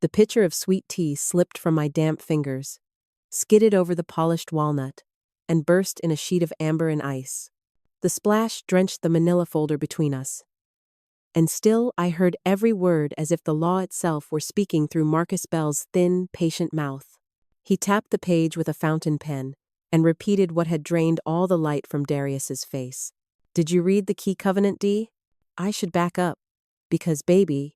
The pitcher of sweet tea slipped from my damp fingers, skidded over the polished walnut, and burst in a sheet of amber and ice. The splash drenched the manila folder between us. And still I heard every word as if the law itself were speaking through Marcus Bell's thin, patient mouth. He tapped the page with a fountain pen and repeated what had drained all the light from Darius's face. "Did you read the key covenant, Dee?" I should back up, because, baby,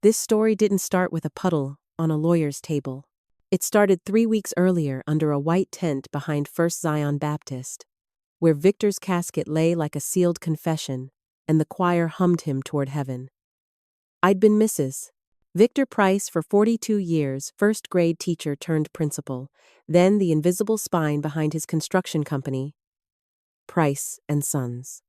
this story didn't start with a puddle on a lawyer's table. It started 3 weeks earlier under a white tent behind First Zion Baptist, where Victor's casket lay like a sealed confession, and the choir hummed him toward heaven. I'd been Mrs. Victor Price for 42 years, first-grade teacher turned principal, then the invisible spine behind his construction company, Price and Sons.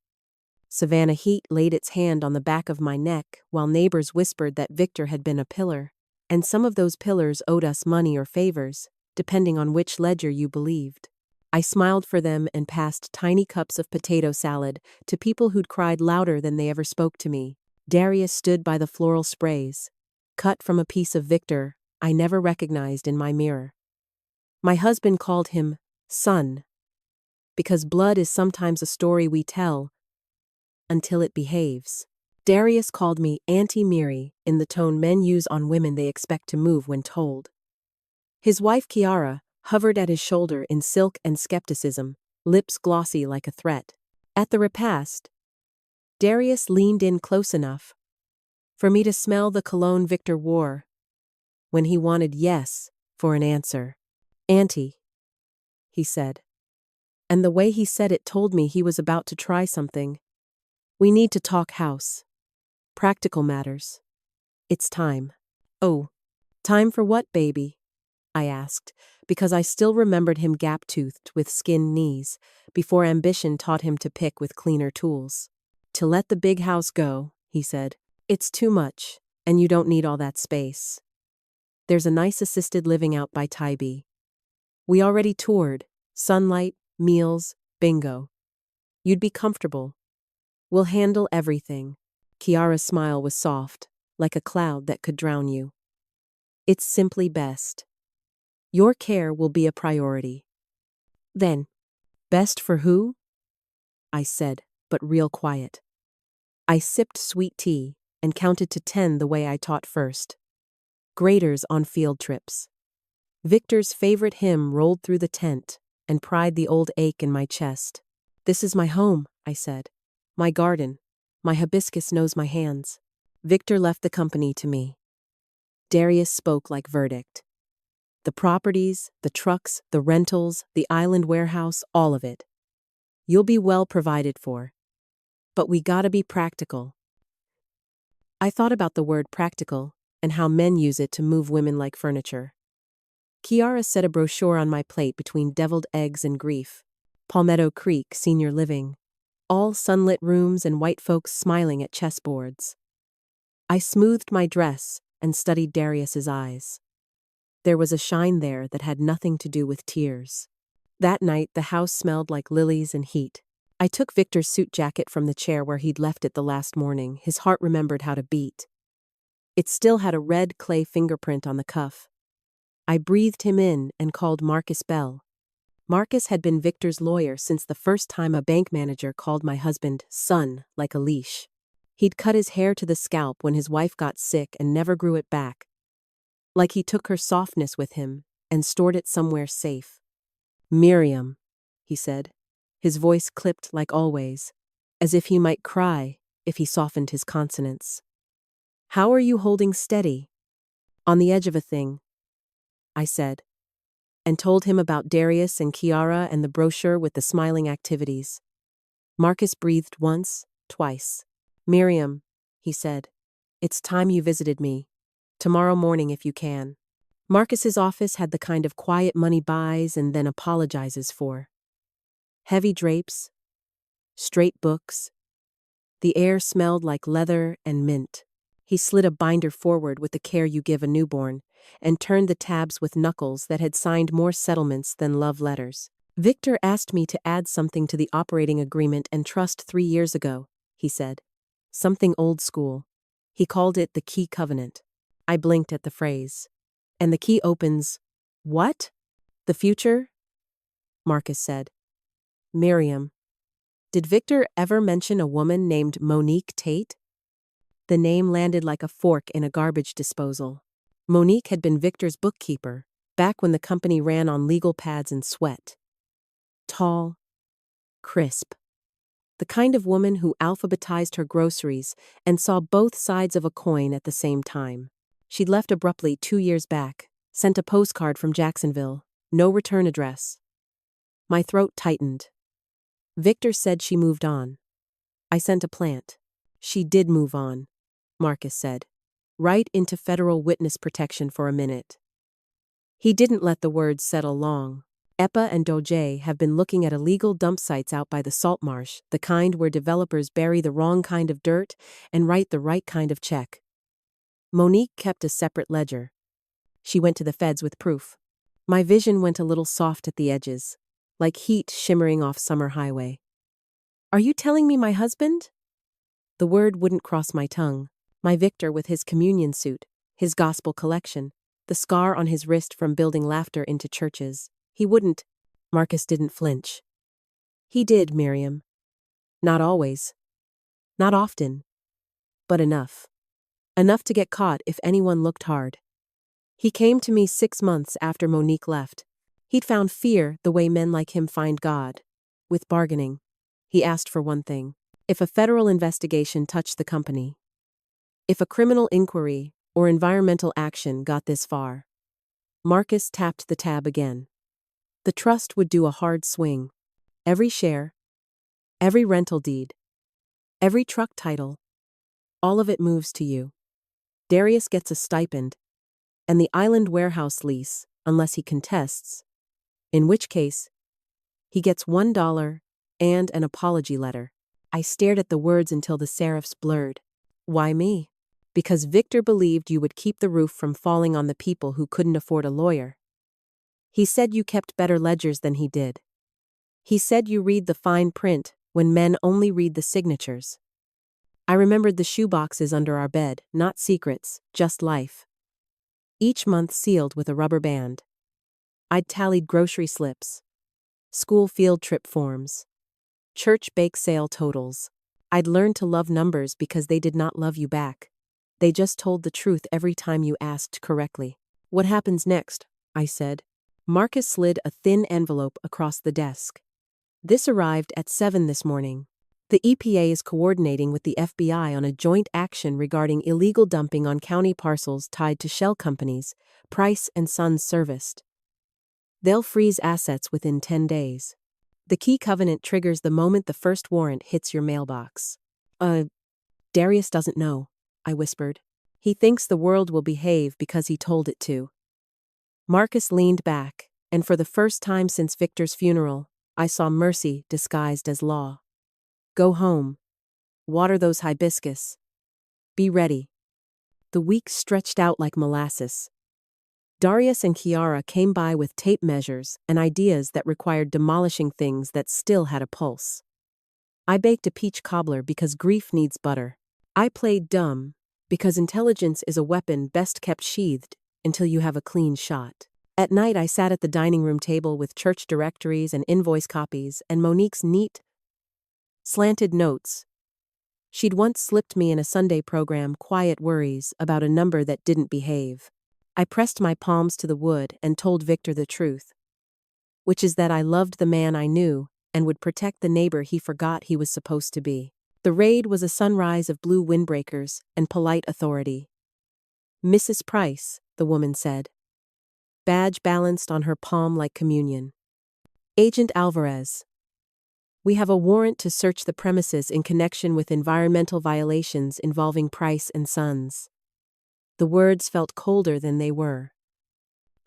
Savannah heat laid its hand on the back of my neck while neighbors whispered that Victor had been a pillar, and some of those pillars owed us money or favors, depending on which ledger you believed. I smiled for them and passed tiny cups of potato salad to people who'd cried louder than they ever spoke to me. Darius stood by the floral sprays, cut from a piece of Victor I never recognized in my mirror. My husband called him son, because blood is sometimes a story we tell until it behaves. Darius called me Auntie Miri in the tone men use on women they expect to move when told. His wife Kiara hovered at his shoulder in silk and skepticism, lips glossy like a threat. At the repast, Darius leaned in close enough for me to smell the cologne Victor wore when he wanted yes for an answer. "Auntie," he said. And the way he said it told me he was about to try something. "We need to talk house. Practical matters. It's time." "Oh, time for what, baby?" I asked, because I still remembered him gap-toothed with skinned knees, before ambition taught him to pick with cleaner tools. "To let the big house go," he said. "It's too much, and you don't need all that space. There's a nice assisted living out by Tybee. We already toured. Sunlight, meals, bingo. You'd be comfortable. We'll handle everything." Kiara's smile was soft, like a cloud that could drown you. "It's simply best. Your care will be a priority." "Then, best for who?" I said, but real quiet. I sipped sweet tea and counted to 10 the way I taught first. Graders on field trips. Victor's favorite hymn rolled through the tent and pried the old ache in my chest. "This is my home," I said. "My garden. My hibiscus knows my hands." Victor left the company to me. Darius spoke like verdict. The properties, the trucks, the rentals, the island warehouse, all of it. "You'll be well provided for. But we gotta be practical." I thought about the word practical and how men use it to move women like furniture. Kiara set a brochure on my plate between deviled eggs and grief. Palmetto Creek Senior Living. All sunlit rooms and white folks smiling at chessboards. I smoothed my dress and studied Darius's eyes. There was a shine there that had nothing to do with tears. That night, the house smelled like lilies and heat. I took Victor's suit jacket from the chair where he'd left it the last morning. His heart remembered how to beat. It still had a red clay fingerprint on the cuff. I breathed him in and called Marcus Bell. Marcus had been Victor's lawyer since the first time a bank manager called my husband son like a leash. He'd cut his hair to the scalp when his wife got sick and never grew it back. Like he took her softness with him and stored it somewhere safe. "Miriam," he said. His voice clipped like always, as if he might cry if he softened his consonants. "How are you holding steady?" "On the edge of a thing," I said, and told him about Darius and Kiara and the brochure with the smiling activities. Marcus breathed once, twice. "Miriam," he said, "it's time you visited me. Tomorrow morning if you can." Marcus's office had the kind of quiet money buys and then apologizes for. Heavy drapes, straight books. The air smelled like leather and mint. He slid a binder forward with the care you give a newborn, and turned the tabs with knuckles that had signed more settlements than love letters. "Victor asked me to add something to the operating agreement and trust 3 years ago," he said. "Something old school. He called it the key covenant." I blinked at the phrase. And the key opens. What? The future? Marcus said. Miriam. Did Victor ever mention a woman named Monique Tate? The name landed like a fork in a garbage disposal. Monique had been Victor's bookkeeper, back when the company ran on legal pads and sweat. Tall, crisp. The kind of woman who alphabetized her groceries and saw both sides of a coin at the same time. She'd left abruptly 2 years back, sent a postcard from Jacksonville, no return address. My throat tightened. Victor said she moved on. I sent a plant. She did move on, Marcus said. Right into federal witness protection for a minute. He didn't let the words settle long. EPA and DOJ have been looking at illegal dump sites out by the salt marsh, the kind where developers bury the wrong kind of dirt and write the right kind of check. Monique kept a separate ledger. She went to the feds with proof. My vision went a little soft at the edges, like heat shimmering off summer highway. Are you telling me my husband? The word wouldn't cross my tongue. My Victor with his communion suit, his gospel collection, the scar on his wrist from building laughter into churches. He wouldn't. Marcus didn't flinch. He did, Miriam. Not always. Not often. But enough. Enough to get caught if anyone looked hard. He came to me 6 months after Monique left. He'd found fear the way men like him find God. With bargaining. He asked for one thing. If a federal investigation touched the company. If a criminal inquiry or environmental action got this far. Marcus tapped the tab again. The trust would do a hard swing. Every share, every rental deed, every truck title, all of it moves to you. Darius gets a stipend, and the island warehouse lease, unless he contests, in which case, he gets $1 and an apology letter. I stared at the words until the serifs blurred. Why me? Because Victor believed you would keep the roof from falling on the people who couldn't afford a lawyer. He said you kept better ledgers than he did. He said you read the fine print when men only read the signatures. I remembered the shoeboxes under our bed, not secrets, just life. Each month sealed with a rubber band. I'd tallied grocery slips, school field trip forms, church bake sale totals. I'd learned to love numbers because they did not love you back. They just told the truth every time you asked correctly. What happens next? I said. Marcus slid a thin envelope across the desk. This arrived at 7 this morning. The EPA is coordinating with the FBI on a joint action regarding illegal dumping on county parcels tied to shell companies, Price and Sons serviced. They'll freeze assets within 10 days. The key covenant triggers the moment the first warrant hits your mailbox. Darius doesn't know, I whispered. He thinks the world will behave because he told it to. Marcus leaned back, and for the first time since Victor's funeral, I saw mercy disguised as law. Go home. Water those hibiscus. Be ready. The weeks stretched out like molasses. Darius and Kiara came by with tape measures and ideas that required demolishing things that still had a pulse. I baked a peach cobbler because grief needs butter. I played dumb because intelligence is a weapon best kept sheathed until you have a clean shot. At night I sat at the dining room table with church directories and invoice copies and Monique's neat, slanted notes. She'd once slipped me in a Sunday program quiet worries about a number that didn't behave. I pressed my palms to the wood and told Victor the truth, which is that I loved the man I knew and would protect the neighbor he forgot he was supposed to be. The raid was a sunrise of blue windbreakers and polite authority. Mrs. Price, the woman said. Badge balanced on her palm like communion. Agent Alvarez. We have a warrant to search the premises in connection with environmental violations involving Price and Sons. The words felt colder than they were.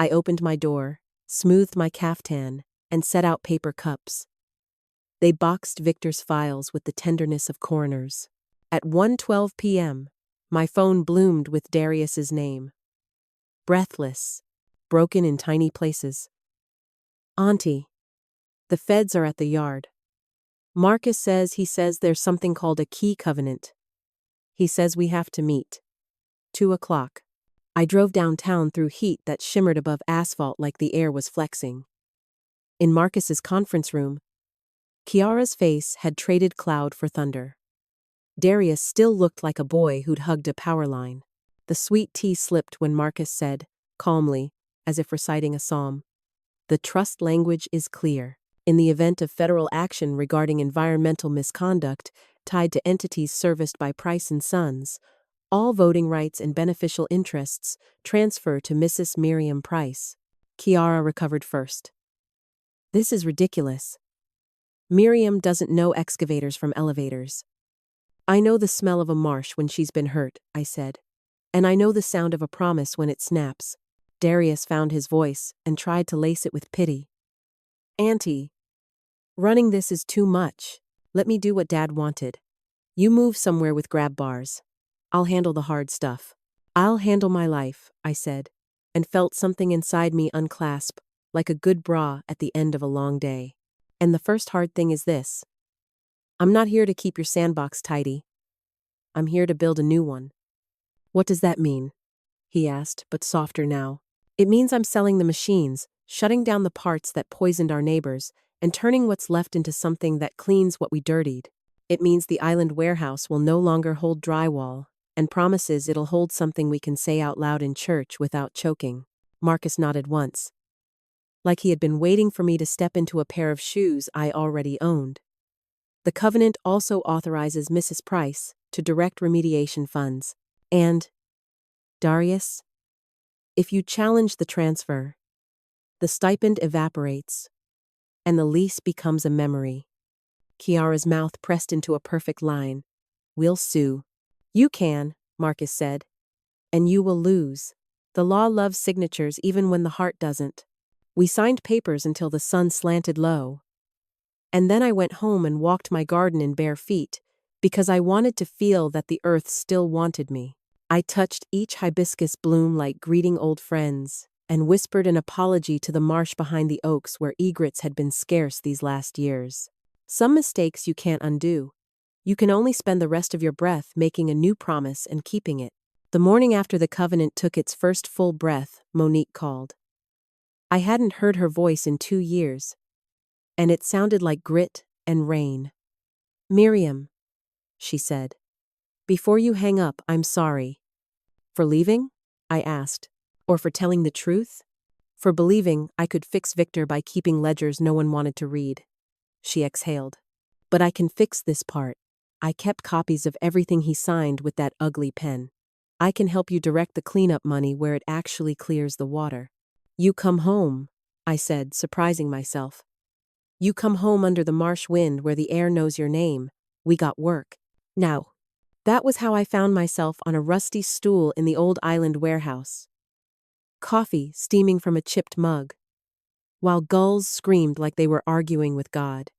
I opened my door, smoothed my caftan, and set out paper cups. They boxed Victor's files with the tenderness of coroners. At 1:12 p.m., my phone bloomed with Darius's name. Breathless, broken in tiny places. Auntie. The feds are at the yard. Marcus says there's something called a key covenant. He says we have to meet. 2 o'clock. I drove downtown through heat that shimmered above asphalt like the air was flexing. In Marcus's conference room, Kiara's face had traded cloud for thunder. Darius still looked like a boy who'd hugged a power line. The sweet tea slipped when Marcus said, calmly, as if reciting a psalm, "The trust language is clear. In the event of federal action regarding environmental misconduct tied to entities serviced by Price and Sons, all voting rights and beneficial interests transfer to Mrs. Miriam Price." Kiara recovered first. "This is ridiculous. Miriam doesn't know excavators from elevators." "I know the smell of a marsh when she's been hurt," I said. "And I know the sound of a promise when it snaps." Darius found his voice and tried to lace it with pity. "Auntie, running this is too much. Let me do what Dad wanted. You move somewhere with grab bars. I'll handle the hard stuff." "I'll handle my life," I said, and felt something inside me unclasp, like a good bra at the end of a long day. "And the first hard thing is this. I'm not here to keep your sandbox tidy. I'm here to build a new one." "What does that mean?" he asked, but softer now. "It means I'm selling the machines, shutting down the parts that poisoned our neighbors, and turning what's left into something that cleans what we dirtied. It means the island warehouse will no longer hold drywall, and promises it'll hold something we can say out loud in church without choking." Marcus nodded once, like he had been waiting for me to step into a pair of shoes I already owned. "The covenant also authorizes Mrs. Price to direct remediation funds. And, Darius, if you challenge the transfer, the stipend evaporates, and the lease becomes a memory." Kiara's mouth pressed into a perfect line. "We'll sue." "You can," Marcus said, "and you will lose. The law loves signatures even when the heart doesn't." We signed papers until the sun slanted low. And then I went home and walked my garden in bare feet, because I wanted to feel that the earth still wanted me. I touched each hibiscus bloom like greeting old friends, and whispered an apology to the marsh behind the oaks where egrets had been scarce these last years. Some mistakes you can't undo. You can only spend the rest of your breath making a new promise and keeping it. The morning after the covenant took its first full breath, Monique called. I hadn't heard her voice in 2 years, and it sounded like grit and rain. "Miriam," she said, "before you hang up, I'm sorry." "For leaving?" I asked. "Or for telling the truth?" "For believing I could fix Victor by keeping ledgers no one wanted to read." She exhaled. "But I can fix this part. I kept copies of everything he signed with that ugly pen. I can help you direct the cleanup money where it actually clears the water." "You come home," I said, surprising myself. "You come home under the marsh wind where the air knows your name. We got work." Now, that was how I found myself on a rusty stool in the old island warehouse. Coffee steaming from a chipped mug, while gulls screamed like they were arguing with God.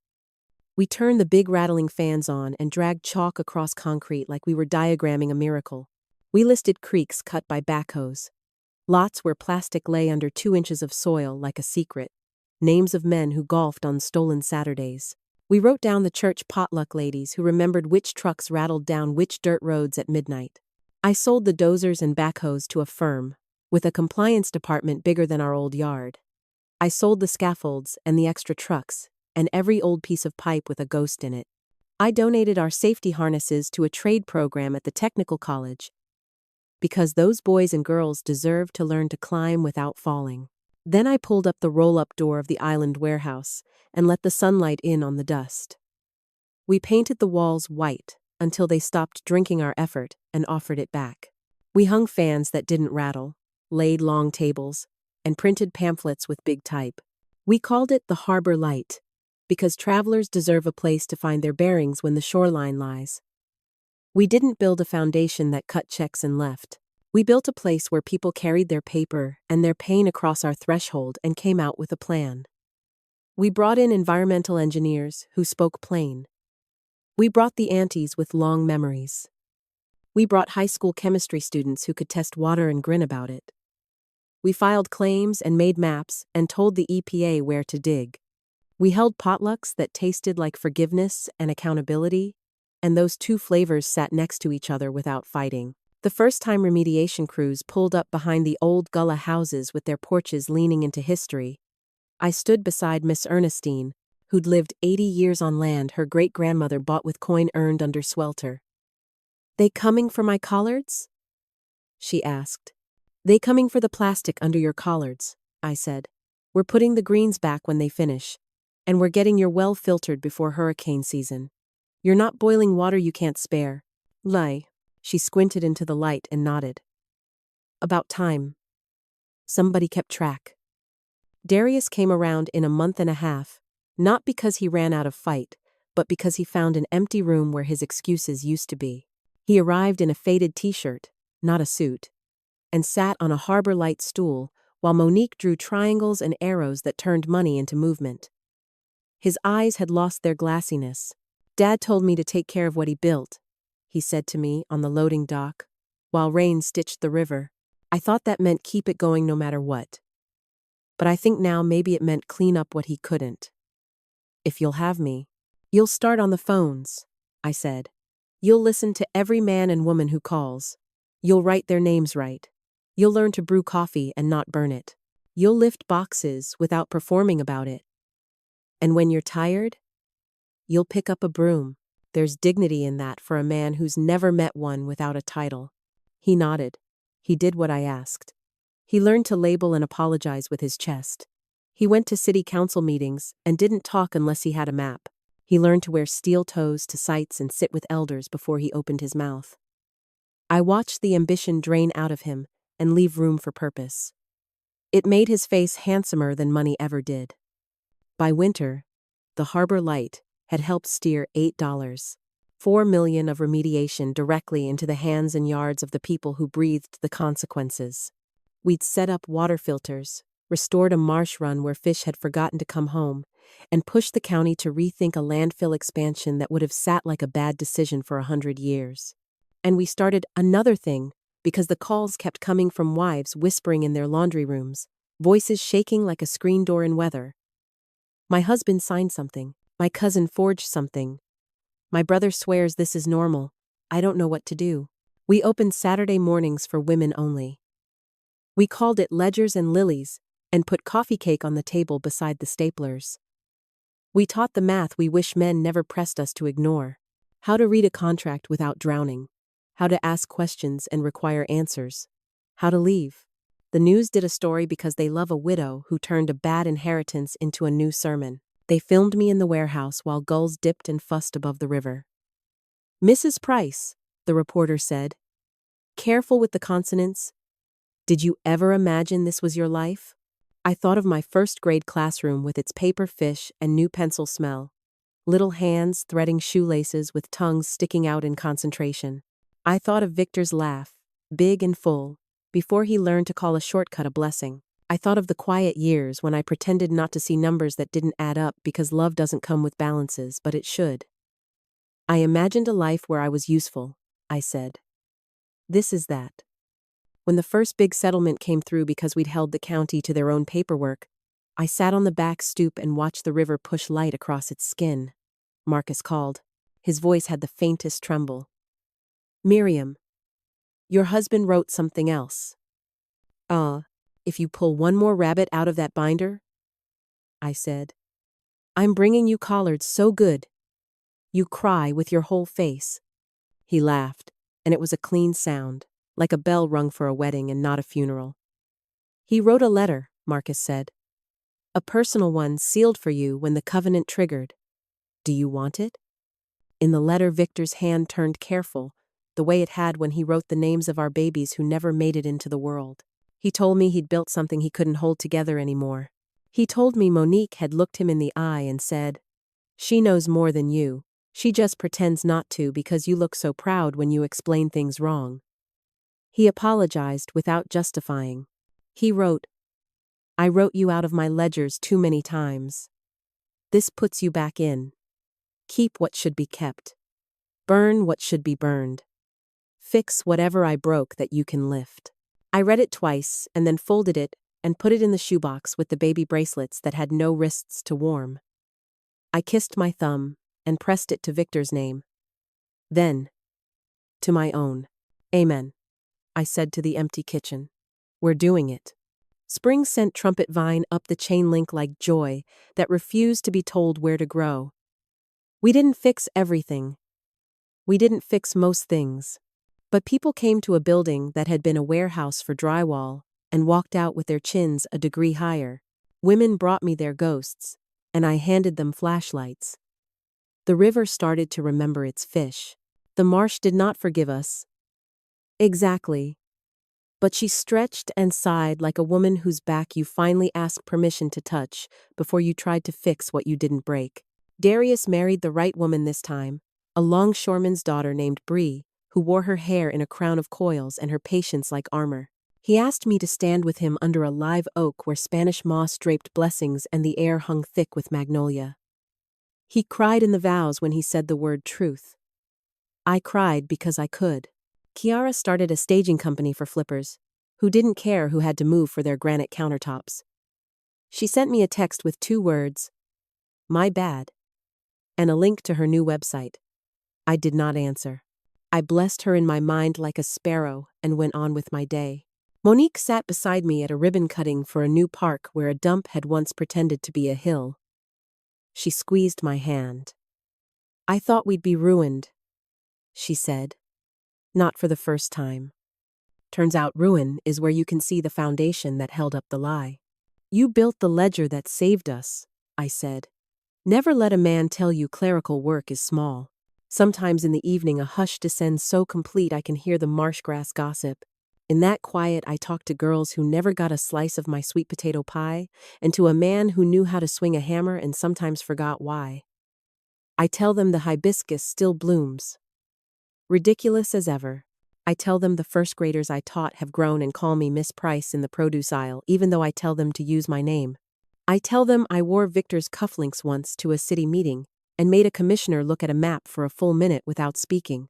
We turned the big rattling fans on and dragged chalk across concrete like we were diagramming a miracle. We listed creeks cut by backhoes, lots where plastic lay under 2 inches of soil like a secret, names of men who golfed on stolen Saturdays. We wrote down the church potluck ladies who remembered which trucks rattled down which dirt roads at midnight. I sold the dozers and backhoes to a firm, with a compliance department bigger than our old yard. I sold the scaffolds and the extra trucks, and every old piece of pipe with a ghost in it. I donated our safety harnesses to a trade program at the technical college, because those boys and girls deserved to learn to climb without falling. Then I pulled up the roll-up door of the island warehouse and let the sunlight in on the dust. We painted the walls white until they stopped drinking our effort and offered it back. We hung fans that didn't rattle, laid long tables, and printed pamphlets with big type. We called it the Harbor Light, because travelers deserve a place to find their bearings when the shoreline lies. We didn't build a foundation that cut checks and left. We built a place where people carried their paper and their pain across our threshold and came out with a plan. We brought in environmental engineers who spoke plain. We brought the aunties with long memories. We brought high school chemistry students who could test water and grin about it. We filed claims and made maps and told the EPA where to dig. We held potlucks that tasted like forgiveness and accountability, and those 2 flavors sat next to each other without fighting. The first-time remediation crews pulled up behind the old Gullah houses with their porches leaning into history. I stood beside Miss Ernestine, who'd lived 80 years on land her great-grandmother bought with coin earned under swelter. "They coming for my collards?" she asked. "They coming for the plastic under your collards," I said. "We're putting the greens back when they finish, and we're getting your well filtered before hurricane season. You're not boiling water you can't spare." "Lie." She squinted into the light and nodded. "About time. Somebody kept track." Darius came around in a month and a half, not because he ran out of fight, but because he found an empty room where his excuses used to be. He arrived in a faded t-shirt, not a suit, and sat on a Harbor Light stool while Monique drew triangles and arrows that turned money into movement. His eyes had lost their glassiness. "Dad told me to take care of what he built," he said to me on the loading dock, while rain stitched the river. I thought that meant keep it going no matter what. But I think now maybe it meant clean up what he couldn't. "If you'll have me, you'll start on the phones," I said. "You'll listen to every man and woman who calls. You'll write their names right. You'll learn to brew coffee and not burn it. You'll lift boxes without performing about it. And when you're tired, you'll pick up a broom. There's dignity in that for a man who's never met one without a title." He nodded. He did what I asked. He learned to label and apologize with his chest. He went to city council meetings and didn't talk unless he had a map. He learned to wear steel toes to sites and sit with elders before he opened his mouth. I watched the ambition drain out of him and leave room for purpose. It made his face handsomer than money ever did. By winter, the Harbor Light had helped steer $4 million of remediation directly into the hands and yards of the people who breathed the consequences. We'd set up water filters, restored a marsh run where fish had forgotten to come home, and pushed the county to rethink a landfill expansion that would have sat like a bad decision for 100 years. And we started another thing because the calls kept coming from wives whispering in their laundry rooms, voices shaking like a screen door in weather. "My husband signed something. My cousin forged something. My brother swears this is normal. I don't know what to do." We opened Saturday mornings for women only. We called it Ledgers and Lilies and put coffee cake on the table beside the staplers. We taught the math we wish men never pressed us to ignore. How to read a contract without drowning. How to ask questions and require answers. How to leave. The news did a story because they love a widow who turned a bad inheritance into a new sermon. They filmed me in the warehouse while gulls dipped and fussed above the river. "Mrs. Price," the reporter said. "Careful with the consonants. Did you ever imagine this was your life?" I thought of my first-grade classroom with its paper fish and new pencil smell. Little hands threading shoelaces with tongues sticking out in concentration. I thought of Victor's laugh, big and full, before he learned to call a shortcut a blessing. I thought of the quiet years when I pretended not to see numbers that didn't add up because love doesn't come with balances, but it should. I imagined a life where I was useful, I said. This is that. When the first big settlement came through because we'd held the county to their own paperwork, I sat on the back stoop and watched the river push light across its skin. Marcus called. His voice had the faintest tremble. "Miriam, your husband wrote something else." If you pull one more rabbit out of that binder," I said. "I'm bringing you collards so good. You cry with your whole face." He laughed, and it was a clean sound, like a bell rung for a wedding and not a funeral. "He wrote a letter," Marcus said. "A personal one sealed for you when the covenant triggered. Do you want it?" In the letter Victor's hand turned careful, the way it had when he wrote the names of our babies who never made it into the world. He told me he'd built something he couldn't hold together anymore. He told me Monique had looked him in the eye and said, "She knows more than you. She just pretends not to because you look so proud when you explain things wrong." He apologized without justifying. He wrote, "I wrote you out of my ledgers too many times. This puts you back in. Keep what should be kept. Burn what should be burned. Fix whatever I broke that you can lift." I read it twice and then folded it and put it in the shoebox with the baby bracelets that had no wrists to warm. I kissed my thumb and pressed it to Victor's name. Then, to my own. Amen. I said to the empty kitchen. We're doing it. Spring sent trumpet vine up the chain link like joy that refused to be told where to grow. We didn't fix everything. We didn't fix most things. But people came to a building that had been a warehouse for drywall and walked out with their chins a degree higher. Women brought me their ghosts, and I handed them flashlights. The river started to remember its fish. The marsh did not forgive us. Exactly. But she stretched and sighed like a woman whose back you finally asked permission to touch before you tried to fix what you didn't break. Darius married the right woman this time, a longshoreman's daughter named Bree, who wore her hair in a crown of coils and her patience like armor. He asked me to stand with him under a live oak where Spanish moss draped blessings and the air hung thick with magnolia. He cried in the vows when he said the word truth. I cried because I could. Kiara started a staging company for flippers, who didn't care who had to move for their granite countertops. She sent me a text with 2 words, "My bad," and a link to her new website. I did not answer. I blessed her in my mind like a sparrow and went on with my day. Monique sat beside me at a ribbon cutting for a new park where a dump had once pretended to be a hill. She squeezed my hand. "I thought we'd be ruined," she said. Not for the first time. Turns out ruin is where you can see the foundation that held up the lie. "You built the ledger that saved us," I said. Never let a man tell you clerical work is small. Sometimes in the evening a hush descends so complete I can hear the marsh grass gossip. In that quiet I talk to girls who never got a slice of my sweet potato pie, and to a man who knew how to swing a hammer and sometimes forgot why. I tell them the hibiscus still blooms. Ridiculous as ever. I tell them the first graders I taught have grown and call me Miss Price in the produce aisle, even though I tell them to use my name. I tell them I wore Victor's cufflinks once to a city meeting and made a commissioner look at a map for a full minute without speaking.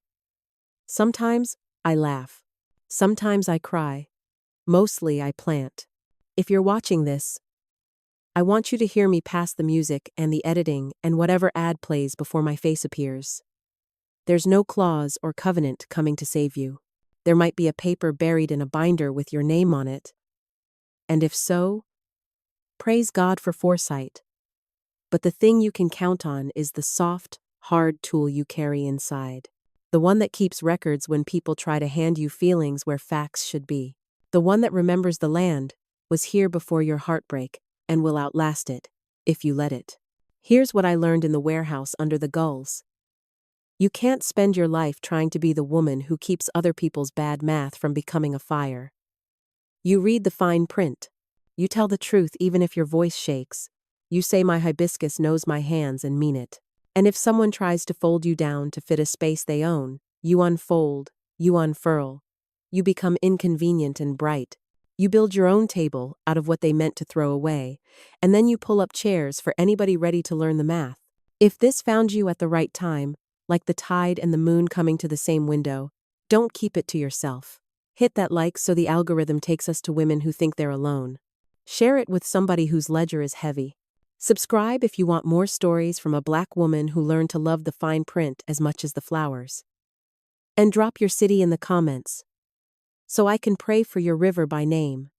Sometimes I laugh. Sometimes I cry. Mostly I plant. If you're watching this, I want you to hear me past the music and the editing and whatever ad plays before my face appears. There's no clause or covenant coming to save you. There might be a paper buried in a binder with your name on it. And if so, praise God for foresight. But the thing you can count on is the soft, hard tool you carry inside. The one that keeps records when people try to hand you feelings where facts should be. The one that remembers the land, was here before your heartbreak, and will outlast it, if you let it. Here's what I learned in the warehouse under the gulls. You can't spend your life trying to be the woman who keeps other people's bad math from becoming a fire. You read the fine print. You tell the truth even if your voice shakes. You say my hibiscus knows my hands and mean it. And if someone tries to fold you down to fit a space they own, you unfold, you unfurl. You become inconvenient and bright. You build your own table out of what they meant to throw away, and then you pull up chairs for anybody ready to learn the math. If this found you at the right time, like the tide and the moon coming to the same window, don't keep it to yourself. Hit that like so the algorithm takes us to women who think they're alone. Share it with somebody whose ledger is heavy. Subscribe if you want more stories from a Black woman who learned to love the fine print as much as the flowers. And drop your city in the comments, so I can pray for your river by name.